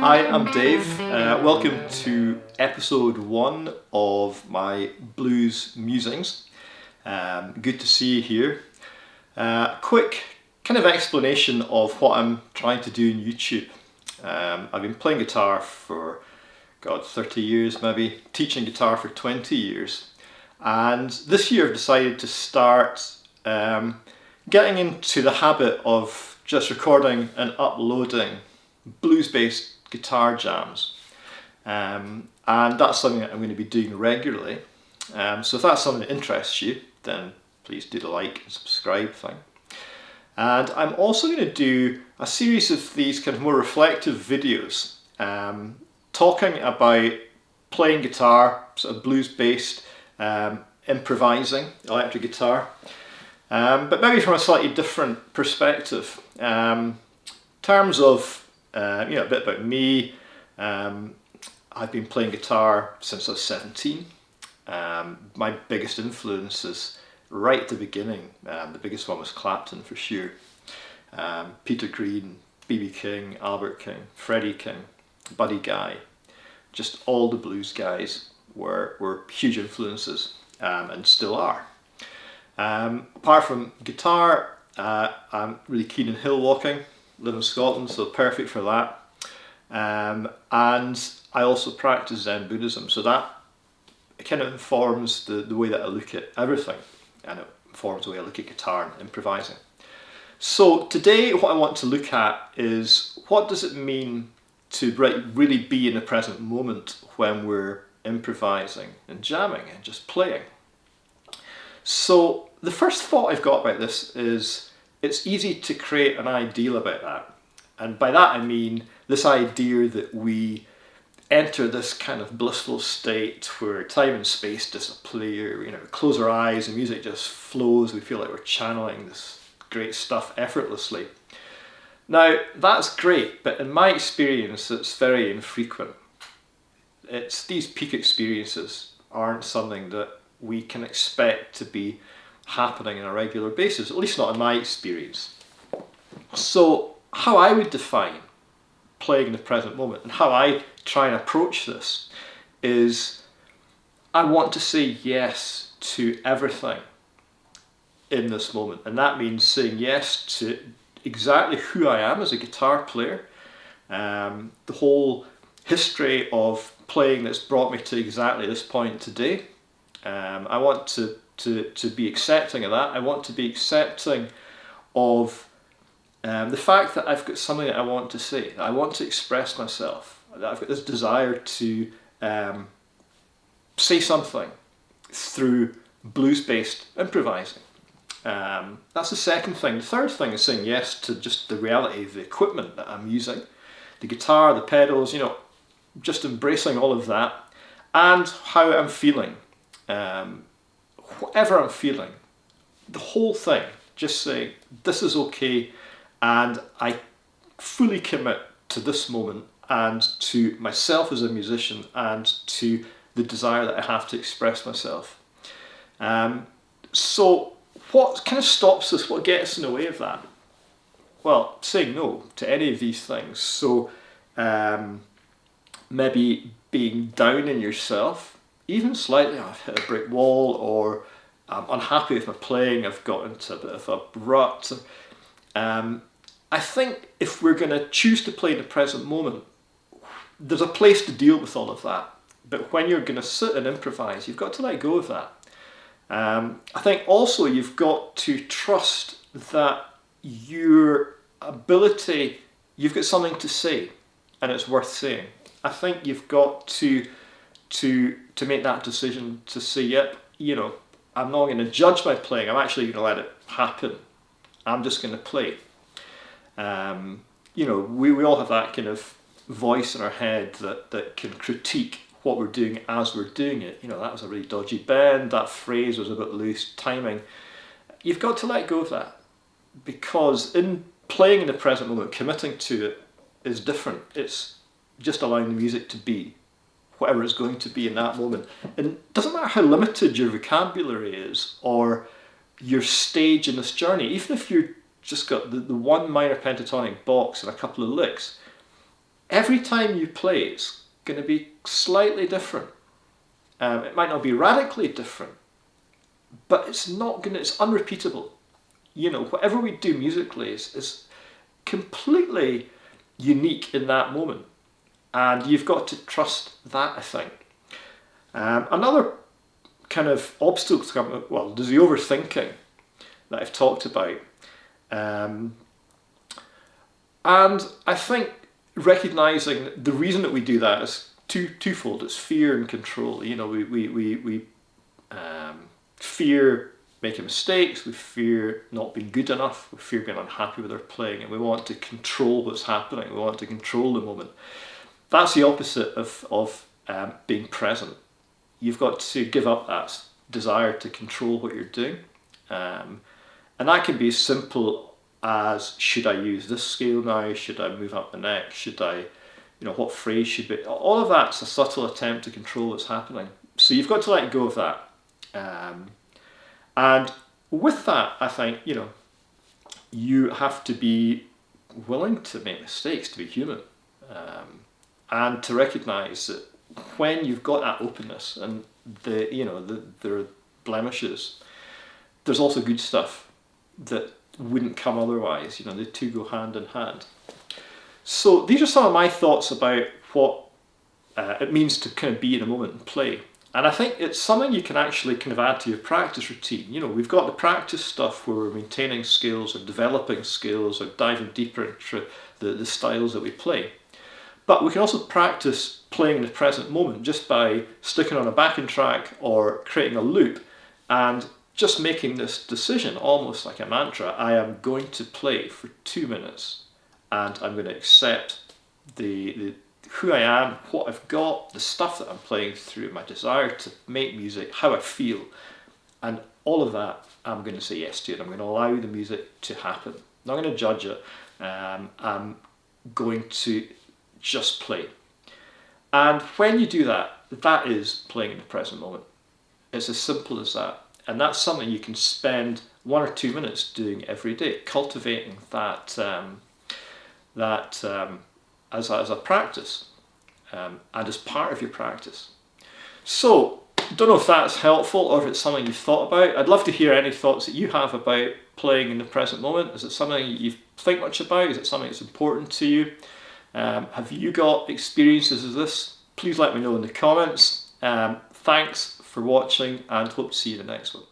Hi, I'm Dave. Welcome to episode 1 of my Blues Musings. Good to see you here. Quick kind of explanation of what I'm trying to do in YouTube. I've been playing guitar for, 30 years maybe, teaching guitar for 20 years. And this year I've decided to start getting into the habit of just recording and uploading blues-based guitar jams, and that's something that I'm going to be doing regularly. So if that's something that interests you, then please do the like and subscribe thing. And I'm also going to do a series of these kind of more reflective videos, talking about playing guitar, sort of blues-based, improvising electric guitar, but maybe from a slightly different perspective. In terms of a bit about me, I've been playing guitar since I was 17. My biggest influences right at the beginning, the biggest one was Clapton for sure. Peter Green, B.B. King, Albert King, Freddie King, Buddy Guy, just all the blues guys were huge influences, and still are. Apart from guitar, I'm really keen in hill walking. Live in Scotland, so perfect for that. And I also practice Zen Buddhism, so that kind of informs the way that I look at everything, and it informs the way I look at guitar and improvising. So today what I want to look at is, what does it mean to really be in the present moment when we're improvising and jamming and just playing? So the first thought I've got about this is, it's easy to create an ideal about that. And by that I mean this idea that we enter this kind of blissful state where time and space disappear, we close our eyes and music just flows, we feel like we're channeling this great stuff effortlessly. Now that's great, but in my experience it's very infrequent. These peak experiences aren't something that we can expect to be happening on a regular basis, at least not in my experience. So how I would define playing in the present moment, and how I try and approach this, is I want to say yes to everything in this moment, and that means saying yes to exactly who I am as a guitar player, the whole history of playing that's brought me to exactly this point today. I want to be accepting of that. I want to be accepting of the fact that I've got something that I want to say, that I want to express myself, that I've got this desire to say something through blues-based improvising. That's the second thing. The third thing is saying yes to just the reality of the equipment that I'm using, the guitar, the pedals, just embracing all of that, and how I'm feeling. Whatever I'm feeling, the whole thing, just say this is okay, and I fully commit to this moment and to myself as a musician and to the desire that I have to express myself. So what kind of stops us? What gets in the way of that? Well, saying no to any of these things. So maybe being down in yourself, even slightly. I've hit a brick wall, or I'm unhappy with my playing, I've got into a bit of a rut. I think if we're going to choose to play in the present moment, there's a place to deal with all of that. But when you're going to sit and improvise, you've got to let go of that. I think also you've got to trust that your ability, you've got something to say, and it's worth saying. I think you've got to make that decision to say, yep, I'm not going to judge my playing, I'm actually going to let it happen. I'm just going to play. We all have that kind of voice in our head that can critique what we're doing as we're doing it. That was a really dodgy bend, that phrase was a bit loose, timing. You've got to let go of that, because in playing in the present moment, committing to it is different. It's just allowing the music to be whatever it's going to be in that moment. And it doesn't matter how limited your vocabulary is or your stage in this journey, even if you've just got the one minor pentatonic box and a couple of licks, every time you play, it's going to be slightly different. It might not be radically different, but it's unrepeatable. Whatever we do musically is completely unique in that moment. And you've got to trust that, I think. Another kind of obstacle to come, well, there's the overthinking that I've talked about. And I think recognising the reason that we do that is twofold. It's fear and control. We fear making mistakes, we fear not being good enough, we fear being unhappy with our playing, and we want to control what's happening, we want to control the moment. That's the opposite of being present. You've got to give up that desire to control what you're doing. And that can be as simple as, should I use this scale now? Should I move up the neck? Should I, what phrase should be? All of that's a subtle attempt to control what's happening. So you've got to let go of that. And with that, I think, you have to be willing to make mistakes, to be human. And to recognise that when you've got that openness and there are blemishes, there's also good stuff that wouldn't come otherwise. The two go hand in hand. So these are some of my thoughts about what it means to kind of be in a moment and play. And I think it's something you can actually kind of add to your practice routine. We've got the practice stuff where we're maintaining skills or developing skills or diving deeper into the styles that we play. But we can also practice playing in the present moment just by sticking on a backing track or creating a loop and just making this decision almost like a mantra. I am going to play for 2 minutes and I'm going to accept the who I am, what I've got, the stuff that I'm playing through, my desire to make music, how I feel, and all of that I'm going to say yes to it. I'm going to allow the music to happen. I'm not going to judge it. I'm going to just play. And when you do that, that is playing in the present moment. It's as simple as that. And that's something you can spend 1 or 2 minutes doing every day, cultivating that as a practice and as part of your practice. So, don't know if that's helpful or if it's something you've thought about. I'd love to hear any thoughts that you have about playing in the present moment. Is it something you think much about? Is it something that's important to you? Have you got experiences of this? Please let me know in the comments. Thanks for watching and hope to see you in the next one.